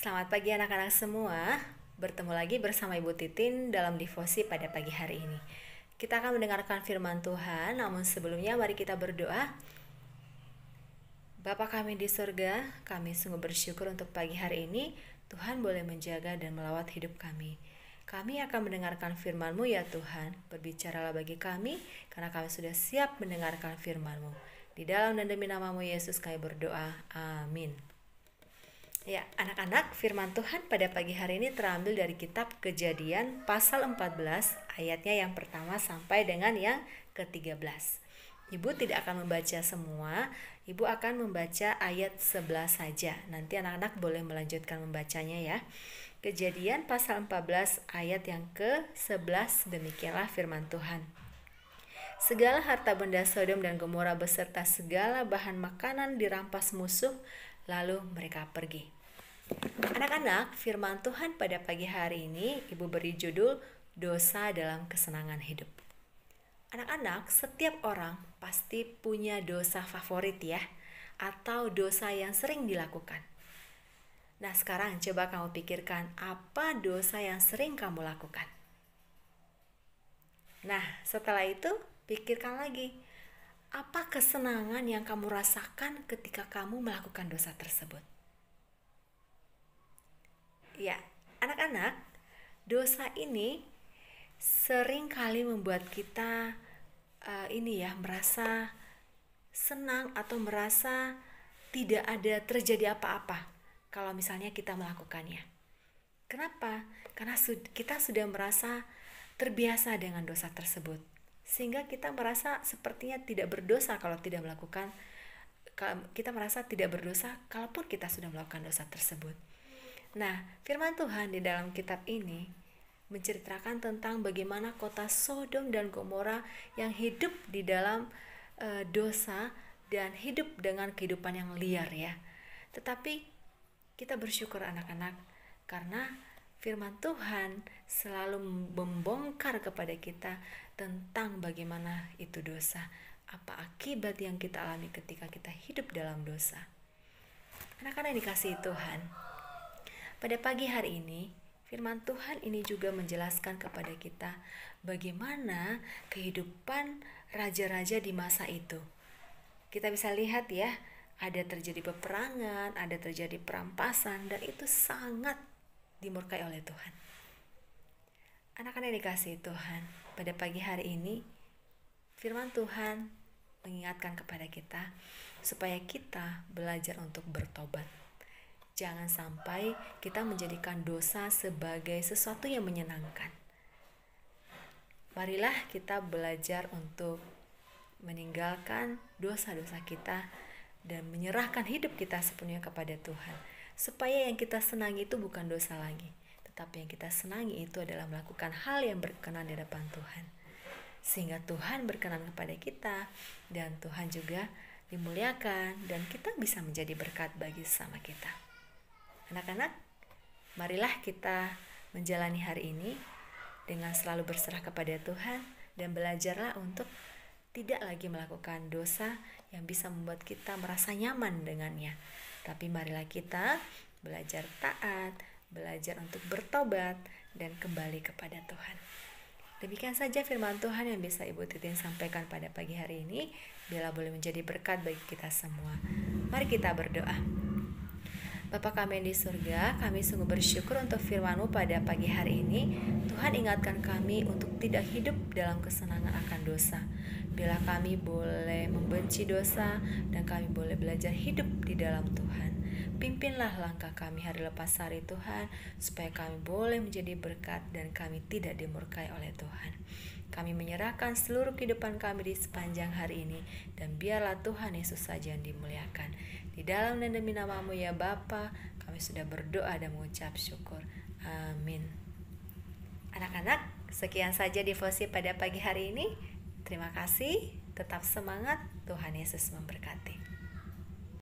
Selamat pagi anak-anak semua. Bertemu lagi bersama Ibu Titin dalam devosi pada pagi hari ini. Kita akan mendengarkan firman Tuhan, namun sebelumnya mari kita berdoa. Bapa kami di surga, kami sungguh bersyukur untuk pagi hari ini Tuhan boleh menjaga dan melawat hidup kami. Kami akan mendengarkan firman-Mu ya Tuhan. Berbicaralah bagi kami, karena kami sudah siap mendengarkan firman-Mu. Di dalam dan demi nama-Mu Yesus kami berdoa. Amin. Ya, anak-anak, firman Tuhan pada pagi hari ini terambil dari kitab Kejadian pasal 14 ayatnya yang pertama sampai dengan yang ke-13. Ibu tidak akan membaca semua, Ibu akan membaca ayat 11 saja. Nanti anak-anak boleh melanjutkan membacanya ya. Kejadian pasal 14 ayat yang ke-11, demikianlah firman Tuhan. Segala harta benda Sodom dan Gomora beserta segala bahan makanan dirampas musuh, lalu mereka pergi. Anak-anak, firman Tuhan pada pagi hari ini Ibu beri judul Dosa dalam Kesenangan Hidup. Anak-anak, setiap orang pasti punya dosa favorit ya, atau dosa yang sering dilakukan. Nah, sekarang coba kamu pikirkan apa dosa yang sering kamu lakukan. Nah, setelah itu pikirkan lagi, apa kesenangan yang kamu rasakan ketika kamu melakukan dosa tersebut? Ya, anak-anak, dosa ini sering kali membuat kita merasa senang atau merasa tidak ada terjadi apa-apa kalau misalnya kita melakukannya. Kenapa? Karena kita sudah merasa terbiasa dengan dosa tersebut, sehingga kita merasa sepertinya tidak berdosa kalau tidak melakukan. Kita merasa tidak berdosa kalaupun kita sudah melakukan dosa tersebut. Nah, firman Tuhan di dalam kitab ini menceritakan tentang bagaimana kota Sodom dan Gomora yang hidup di dalam dosa dan hidup dengan kehidupan yang liar ya. Tetapi kita bersyukur anak-anak, karena firman Tuhan selalu membongkar kepada kita tentang bagaimana itu dosa, apa akibat yang kita alami ketika kita hidup dalam dosa. Anak-anak dikasihi Tuhan, pada pagi hari ini firman Tuhan ini juga menjelaskan kepada kita bagaimana kehidupan raja-raja di masa itu. Kita bisa lihat ya, ada terjadi peperangan, ada terjadi perampasan, dan itu sangat dimurkai oleh Tuhan. Anak-anak yang dikasihi Tuhan, pada pagi hari ini firman Tuhan mengingatkan kepada kita supaya kita belajar untuk bertobat. Jangan sampai kita menjadikan dosa sebagai sesuatu yang menyenangkan. Marilah kita belajar untuk meninggalkan dosa-dosa kita dan menyerahkan hidup kita sepenuhnya kepada Tuhan. Supaya yang kita senangi itu bukan dosa lagi, tetapi yang kita senangi itu adalah melakukan hal yang berkenan di hadapan Tuhan. Sehingga Tuhan berkenan kepada kita dan Tuhan juga dimuliakan dan kita bisa menjadi berkat bagi sesama kita. Anak-anak, marilah kita menjalani hari ini dengan selalu berserah kepada Tuhan dan belajarlah untuk tidak lagi melakukan dosa yang bisa membuat kita merasa nyaman dengannya. Tapi marilah kita belajar taat, belajar untuk bertobat dan kembali kepada Tuhan. Demikian saja firman Tuhan yang bisa Ibu Titin sampaikan pada pagi hari ini. Bila boleh menjadi berkat bagi kita semua. Mari kita berdoa. Bapa kami di surga, kami sungguh bersyukur untuk firman-Mu pada pagi hari ini. Tuhan ingatkan kami untuk tidak hidup dalam kesenangan akan dosa. Bila kami boleh membenci dosa dan kami boleh belajar hidup di dalam Tuhan. Pimpinlah langkah kami hari lepas hari Tuhan, supaya kami boleh menjadi berkat dan kami tidak dimurkai oleh Tuhan. Kami menyerahkan seluruh kehidupan kami di sepanjang hari ini, dan biarlah Tuhan Yesus saja yang dimuliakan. Di dalam dan demi nama-Mu ya Bapa, kami sudah berdoa dan mengucap syukur. Amin. Anak-anak, sekian saja devosi pada pagi hari ini. Terima kasih, tetap semangat, Tuhan Yesus memberkati.